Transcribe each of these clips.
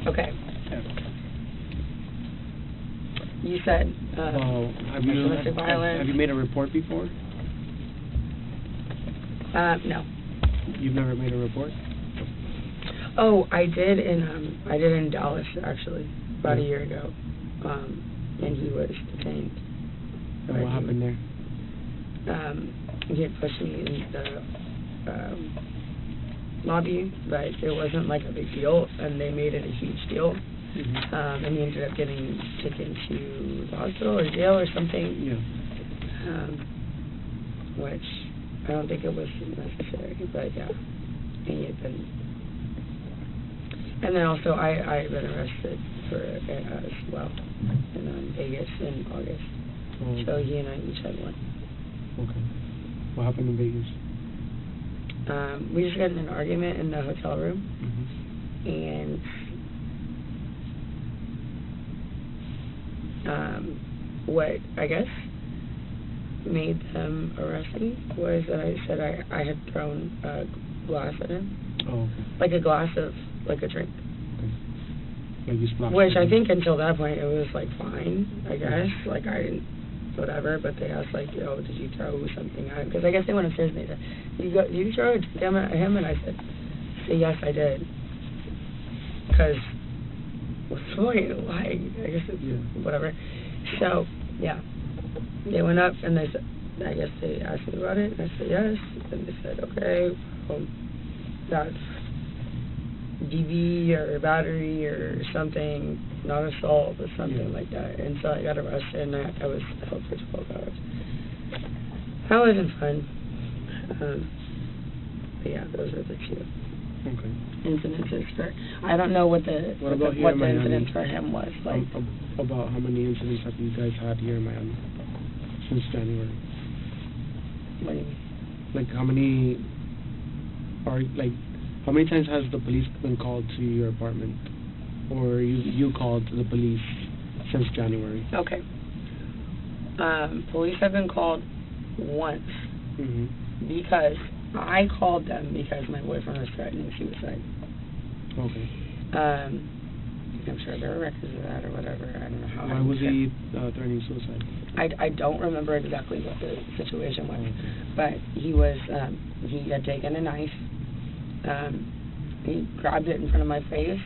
Okay. Yeah. You said domestic violence. Have you made a report before? No. You've never made a report? Oh, I did in Dallas actually about a year ago, and he was detained. And what happened there? He had pushed me in the lobby, but it wasn't like a big deal, and they made it a huge deal. Mm-hmm. And he ended up getting taken to the hospital or jail or something. Yeah. Which I don't think it was necessary, but yeah, he had been. And then also I had been arrested for as well in Vegas in August. Oh, okay. So he and I each had one. Okay. What happened in Vegas? We just got in an argument in the hotel room, and what I guess made them arrest me was that I said I had thrown a glass at him. Oh, okay. Like a glass of, like a drink. Okay. Like you splashed. Which I think until that point it was like fine, I guess. Like I didn't, whatever, but they asked like, oh, did you throw something at him? Because I guess they went upstairs and they said, did you throw a drink at him? And I said, yes, I did. Because what's the point? Why? I guess it's whatever. So, yeah. They went up and they said, I guess they asked me about it, and I said yes. And they said, okay, that's DV or battery or something, not assault or something like that. And so I got arrested and I was held for 12 hours. That wasn't fun. But yeah, those are the two incidences for. I don't know what the incident for him was like. About how many incidents have you guys had here in Miami since January? What do you mean? Like how many times has the police been called to your apartment, or you called the police since January? Okay. Police have been called once because I called them because my boyfriend was threatening suicide. Okay. I'm sure there are records of that or whatever. I don't know how. Why was he threatening suicide? I don't remember exactly what the situation was, but he was he had taken a knife. He grabbed it in front of my face,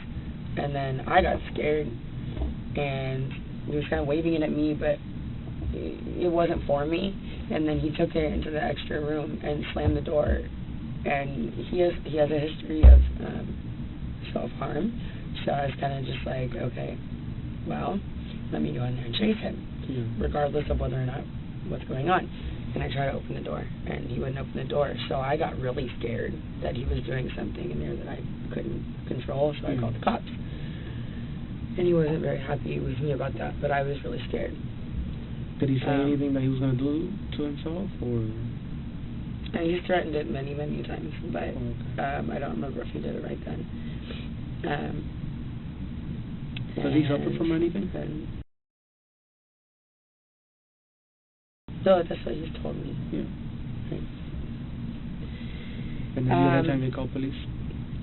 and then I got scared, and he was kind of waving it at me, but it wasn't for me. And then he took it into the extra room and slammed the door. And he has a history of self-harm, so I was kind of just like, okay, well, let me go in there and chase him, regardless of whether or not what's going on. And I tried to open the door, and he wouldn't open the door, so I got really scared that he was doing something in there that I couldn't control, so I called the cops. And he wasn't very happy with me about that, but I was really scared. Did he say anything that he was going to do to himself, or? And he's threatened it many, many times, but I don't remember if he did it right then. Does he suffer from anything? No, that's what he's told me. Yeah. Right. And then the other time they called police?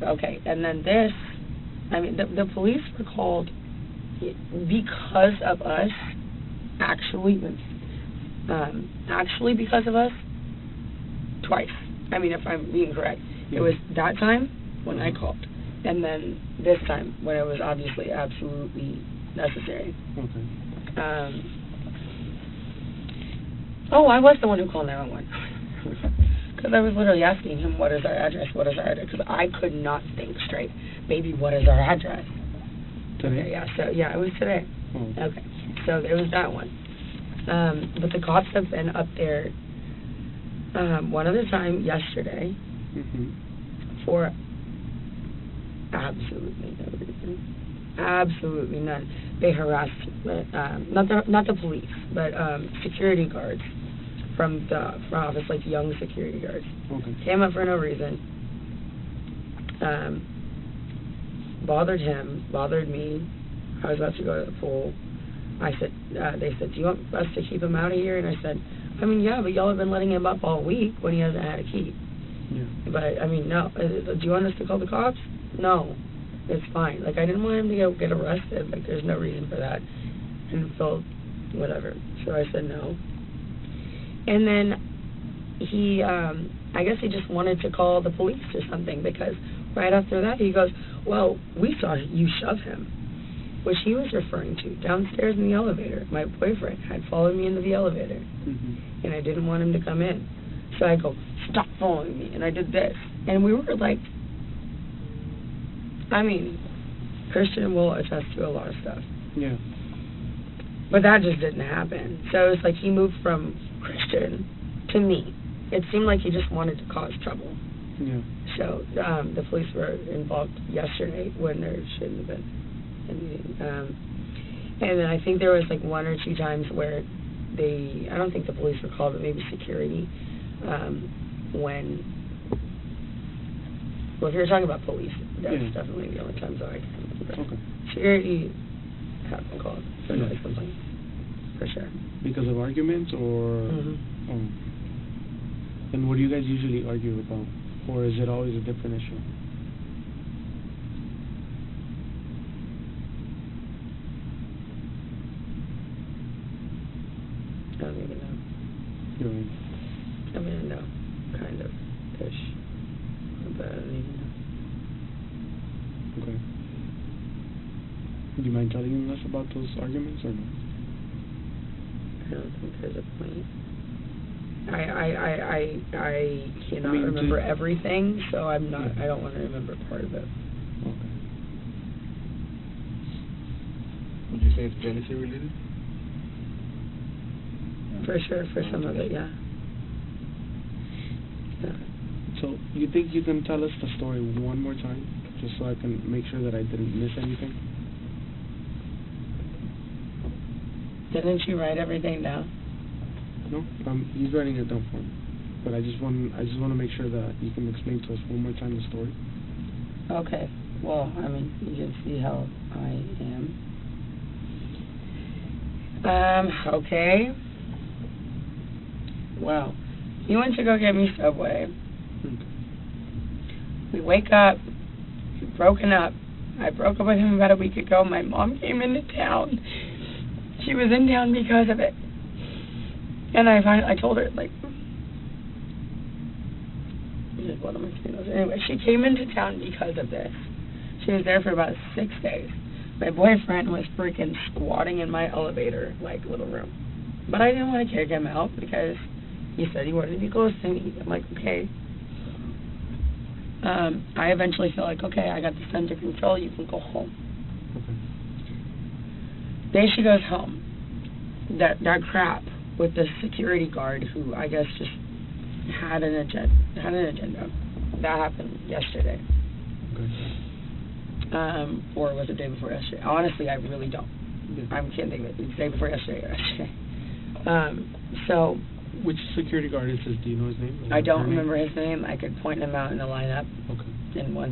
Okay, and then this, I mean, the police were called because of us, actually because of us, twice. I mean, if I'm being correct. It was that time when I called, and then this time when it was obviously absolutely necessary. Okay. I was the one who called 911. Because I was literally asking him, what is our address, because I could not think straight. Baby, what is our address? Today? Okay, it was today. Okay, so there was that one. But the cops have been up there one other time yesterday for absolutely no reason. Absolutely none. They harassed, not the police, but security guards from the office, like young security guards. Came up for no reason. Bothered him, bothered me. I was about to go to the pool. I said, they said, do you want us to keep him out of here? And I said, I mean, yeah, but y'all have been letting him up all week when he hasn't had a key. But, I mean, no. Do you want us to call the cops? No. it's fine. Like, I didn't want him to get arrested. Like, there's no reason for that. And felt whatever. So I said no. And then he, I guess he just wanted to call the police or something, because right after that he goes, well, we saw you shove him, which he was referring to downstairs in the elevator. My boyfriend had followed me into the elevator, and I didn't want him to come in. So I go, stop following me, and I did this. And we were like, I mean, Christian will attest to a lot of stuff. Yeah. But that just didn't happen. So it's like he moved from Christian to me. It seemed like he just wanted to cause trouble. Yeah. So the police were involved yesterday when there shouldn't have been. And then I think there was like 1 or 2 times where I don't think the police were called, but maybe security, well, if you're talking about police, that's definitely the only times that I can remember. Okay. Security have been called for noise complaint, for sure. Because of arguments, or? And what do you guys usually argue about? Or is it always a different issue? I don't even know. You know what I mean? I mean, no, kind of, ish. But I don't even know. Okay. Do you mind telling us about those arguments or no? I don't think there's a point. I cannot remember everything, so I'm not. I don't want to remember part of it. Okay. Would you say it's jealousy related? For sure, for some of it, yeah. So, you think you can tell us the story one more time, just so I can make sure that I didn't miss anything? Didn't you write everything down? No, he's writing it down for me. But I just want to make sure that you can explain to us one more time the story. Okay. Well, I mean, you can see how I am. Okay. Well, he went to go get me Subway. Okay. We wake up. We've broken up. I broke up with him about a week ago. My mom came into town. She was in town because of it. And I told her, like, what am I saying? Anyway, she came into town because of this. She was there for about 6 days. My boyfriend was freaking squatting in my elevator, like, little room. But I didn't want to kick him out because he said he wanted to be close to me. I'm like, okay. I eventually feel like, okay, I got this under control. You can go home. Okay. Then she goes home. That crap with the security guard, who I guess just had an agenda. That happened yesterday. Okay. Or was it the day before yesterday? Honestly, I really don't. I can't think of it. It's the day before yesterday or yesterday. So. Which security guard is this? Do you know his name? I don't remember his name. I could point him out in the lineup. Okay. In one